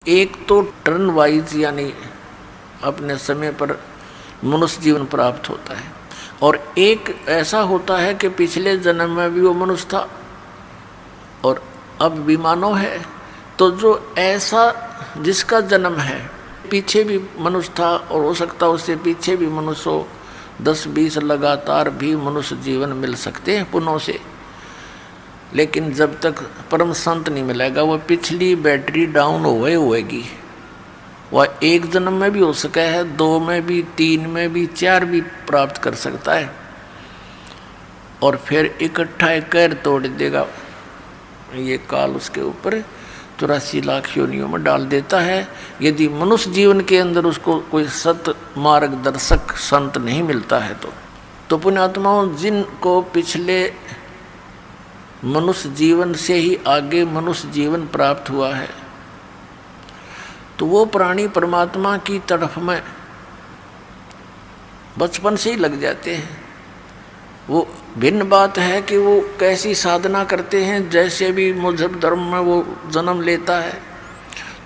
एक तो turn wise यानी अपने समय पर मनुष्य जीवन प्राप्त होता है, और एक ऐसा होता है कि पिछले जन्म में भी वो मनुष्य था और अब भी मानव है। तो जो ऐसा जिसका जन्म है, पीछे भी मनुष्य था और हो सकता है उससे पीछे भी मनुष्य हो, 10-20 लगातार भी मनुष्य जीवन मिल सकते हैं पुनः से। लेकिन जब तक परम संत नहीं मिलेगा वह पिछली बैटरी डाउन होएगी। वह एक जन्म में भी हो सका है, 2 में भी, 3 में भी, 4 भी प्राप्त कर सकता है और फिर इकट्ठा एक कैर तोड़ देगा। ये काल उसके ऊपर 84 लाख योनियों में डाल देता है, यदि मनुष्य जीवन के अंदर उसको कोई सत मार्गदर्शक संत नहीं मिलता है। तो पुण्यात्माओं, जिनको पिछले मनुष्य जीवन से ही आगे मनुष्य जीवन प्राप्त हुआ है, तो वो प्राणी परमात्मा की तरफ में बचपन से ही लग जाते हैं। वो भिन्न बात है कि वो कैसी साधना करते हैं। जैसे भी मजहब धर्म में वो जन्म लेता है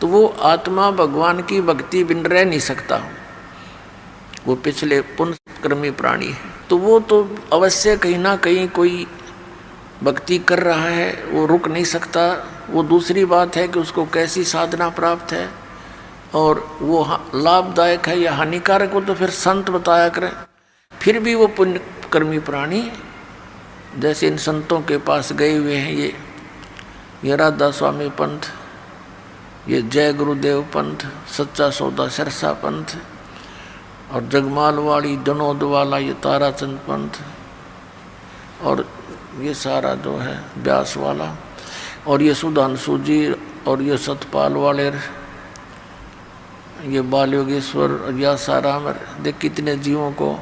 तो वो आत्मा भगवान की भक्ति बिन रह नहीं सकता, वो पिछले पुण्यकर्मी प्राणी है। तो वो तो अवश्य कहीं ना कहीं कोई भक्ति कर रहा है, वो रुक नहीं सकता। वो दूसरी बात है कि उसको कैसी साधना प्राप्त है और वो लाभदायक है या हानिकारक, वो तो फिर संत बताया करें। फिर भी वो पुण्यकर्मी प्राणी जैसे इन संतों के पास गए हुए हैं, ये राधा स्वामी पंथ, ये जय गुरुदेव पंथ, सच्चा सौदा सिरसा पंथ, और जगमाल वाली दनोद वाला ये ताराचंद पंथ, और ये सारा जो है व्यास वाला, और ये सुधांशु जी, और ये सतपाल वाले, ये बाल योगेश्वर, या सारा देख कितने जीवों को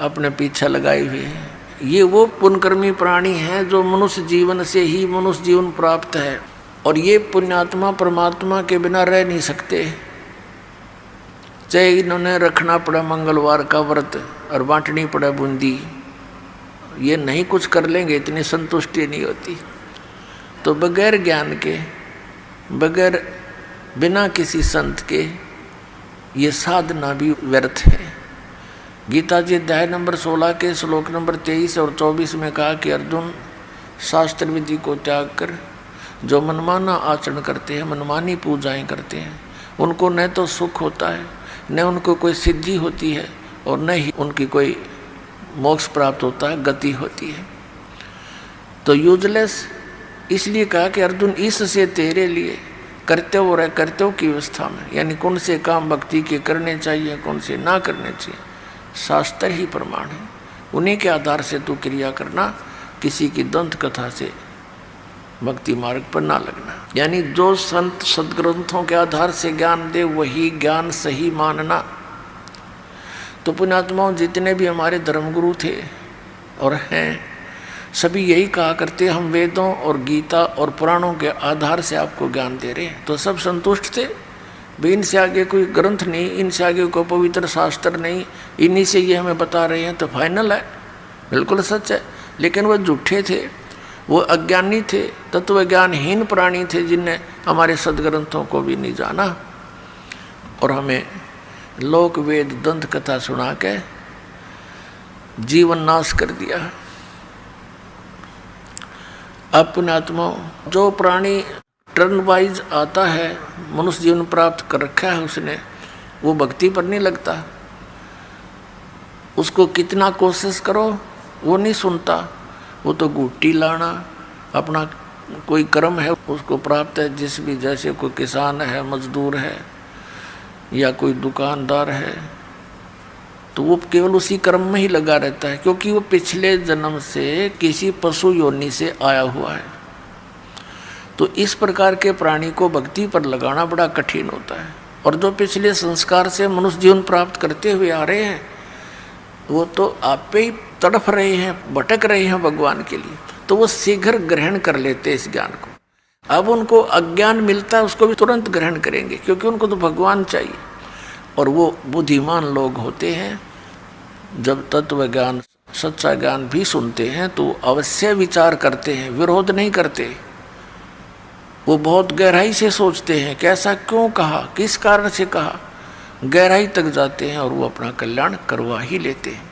अपने पीछे लगाए हुए हैं। ये वो पुण्यकर्मी प्राणी हैं जो मनुष्य जीवन से ही मनुष्य जीवन प्राप्त है, और ये पुण्यात्मा परमात्मा के बिना रह नहीं सकते। चाहे इन्होंने रखना पड़ा मंगलवार का व्रत और बांटनी पड़ा बूंदी, ये नहीं कुछ कर लेंगे, इतनी संतुष्टि नहीं होती। तो बगैर ज्ञान के, बगैर बिना किसी संत के ये साधना भी व्यर्थ है। गीता जी अध्याय नंबर 16 के श्लोक नंबर 23 और 24 में कहा कि अर्जुन, शास्त्र विधि को त्याग कर जो मनमाना आचरण करते हैं, मनमानी पूजाएं करते हैं, उनको न तो सुख होता है, न उनको कोई सिद्धि होती है, और न ही उनकी कोई मोक्ष प्राप्त होता है, गति होती है। तो यूजलेस इसलिए कहा कि अर्जुन, इससे तेरे लिए कर्तव्य और अकर्तव्य की व्यवस्था में, यानी कौन से काम भक्ति के करने चाहिए, कौन से ना करने चाहिए, शास्त्र ही प्रमाण है। उन्हीं के आधार से तू क्रिया करना, किसी की दंत कथा से भक्ति मार्ग पर ना लगना। यानी जो संत सदग्रंथों के आधार से ज्ञान दे वही ज्ञान सही मानना। तो पुण्यात्माओं, जितने भी हमारे धर्मगुरु थे और हैं, सभी यही कहा करते, हम वेदों और गीता और पुराणों के आधार से आपको ज्ञान दे रहे हैं। तो सब संतुष्ट थे भी, इनसे आगे कोई ग्रंथ नहीं, इनसे आगे कोई पवित्र शास्त्र नहीं, इन्हीं से ये हमें बता रहे हैं, तो फाइनल है, बिल्कुल सच है। लेकिन वो झूठे थे, वो अज्ञानी थे, तत्वज्ञानहीन प्राणी थे, जिनने हमारे सदग्रंथों को भी नहीं जाना और हमें लोक वेद दंत कथा सुना के जीवन नाश कर दिया। अब पुण्यात्माओं, जो प्राणी टर्न वाइज आता है, मनुष्य जीवन प्राप्त कर रखा है उसने, वो भक्ति पर नहीं लगता। उसको कितना कोशिश करो वो नहीं सुनता। वो तो गुट्टी लाना, अपना कोई कर्म है उसको प्राप्त है, जिस भी, जैसे कोई किसान है, मजदूर है, या कोई दुकानदार है, तो वो केवल उसी कर्म में ही लगा रहता है, क्योंकि वो पिछले जन्म से किसी पशु योनि से आया हुआ है। तो इस प्रकार के प्राणी को भक्ति पर लगाना बड़ा कठिन होता है। और जो पिछले संस्कार से मनुष्य जीवन प्राप्त करते हुए आ रहे हैं, वो तो आप पे ही तड़फ रहे हैं, भटक रहे हैं भगवान के लिए, तो वो शीघ्र ग्रहण कर लेते हैं इस ज्ञान को। अब उनको अज्ञान मिलता है, उसको भी तुरंत ग्रहण करेंगे, क्योंकि उनको तो भगवान चाहिए। और वो बुद्धिमान लोग होते हैं, जब तत्व ज्ञान, सच्चा ज्ञान भी सुनते हैं तो अवश्य विचार करते हैं, विरोध नहीं करते। वो बहुत गहराई से सोचते हैं कि ऐसा क्यों कहा, किस कारण से कहा, गहराई तक जाते हैं और वो अपना कल्याण करवा ही लेते हैं।